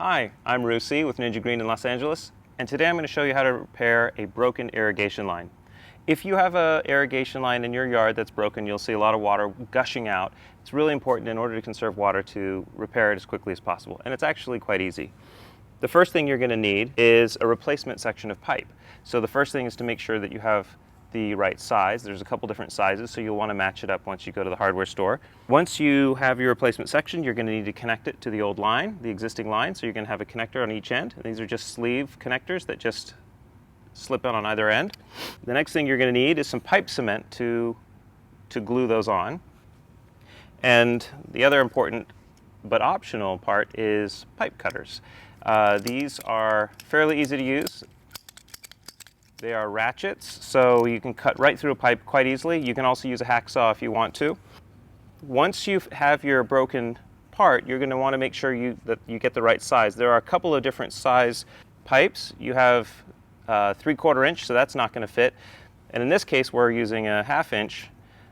Hi, I'm Rusi with Ninja Green in Los Angeles, and today I'm going to show you how to repair a broken irrigation line. If you have an irrigation line in your yard that's broken, you'll see a lot of water gushing out. It's really important in order to conserve water to repair it as quickly as possible, and it's actually quite easy. The first thing you're going to need is a replacement section of pipe. So the first thing is to make sure that you have the right size. There's a couple different sizes, so you'll want to match it up once you go to the hardware store. Once you have your replacement section, you're going to need to connect it to the old line, the existing line. So you're going to have a connector on each end. These are just sleeve connectors that just slip out on either end. The next thing you're going to need is some pipe cement to glue those on. And the other important but optional part is pipe cutters. These are fairly easy to use. They are ratchets, so you can cut right through a pipe quite easily. You can also use a hacksaw if you want to. Once you have your broken part, you're going to want to make sure that you get the right size. There are a couple of different size pipes. You have 3/4 inch, so that's not going to fit. And in this case, we're using a 1/2 inch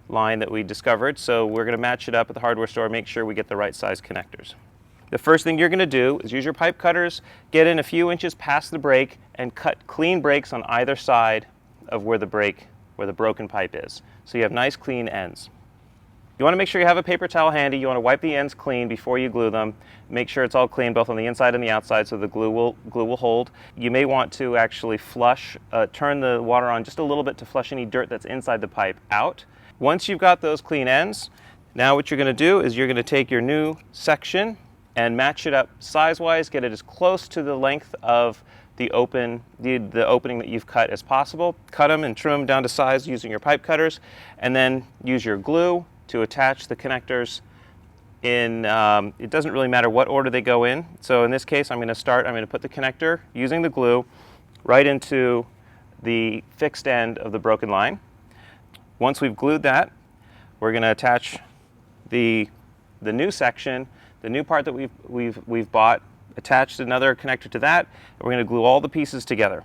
line that we discovered, so we're going to match it up at the hardware store, make sure we get the right size connectors. The first thing you're going to do is use your pipe cutters, get in a few inches past the break, and cut clean breaks on either side of where the broken pipe is. So you have nice clean ends. You want to make sure you have a paper towel handy. You want to wipe the ends clean before you glue them. Make sure it's all clean both on the inside and the outside so the glue will hold. You may want to actually turn the water on just a little bit to flush any dirt that's inside the pipe out. Once you've got those clean ends, now what you're going to do is you're going to take your new section and match it up size-wise, get it as close to the length of the opening that you've cut as possible. Cut them and trim them down to size using your pipe cutters, and then use your glue to attach the connectors in, it doesn't really matter what order they go in. So in this case, I'm going to put the connector using the glue right into the fixed end of the broken line. Once we've glued that, we're going to attach the new section, the new part that we've bought, attached another connector to that, and we're going to glue all the pieces together.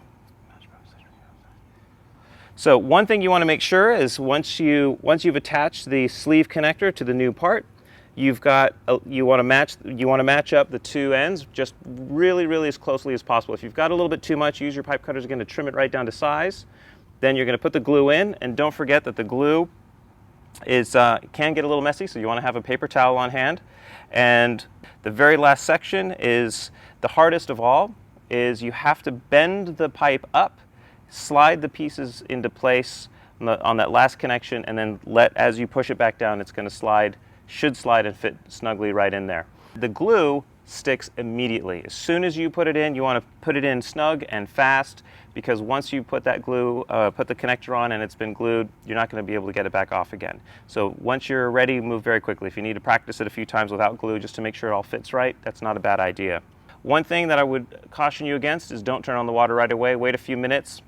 So one thing you want to make sure is once you've attached the sleeve connector to the new part, you want to match up the two ends just really as closely as possible. If you've got a little bit too much, use your pipe cutters again to trim it right down to size. Then you're going to put the glue in, and don't forget that the glue can get a little messy, so you want to have a paper towel on hand. And the very last section is the hardest of all. Is you have to bend the pipe up, slide the pieces into place on that last connection, and then as you push it back down, it's going to should slide and fit snugly right in there. The glue sticks immediately. As soon as you put it in, you want to put it in snug and fast, because once you put that glue, put the connector on and it's been glued, you're not going to be able to get it back off again. So once you're ready, move very quickly. If you need to practice it a few times without glue just to make sure it all fits right, that's not a bad idea. One thing that I would caution you against is don't turn on the water right away. Wait a few minutes.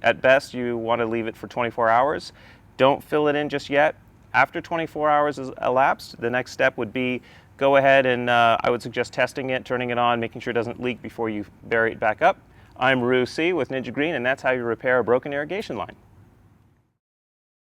At best, you want to leave it for 24 hours. Don't fill it in just yet. After 24 hours has elapsed, the next step would be go ahead and I would suggest testing it, turning it on, making sure it doesn't leak before you bury it back up. I'm Rusi with Ninja Green, and that's how you repair a broken irrigation line.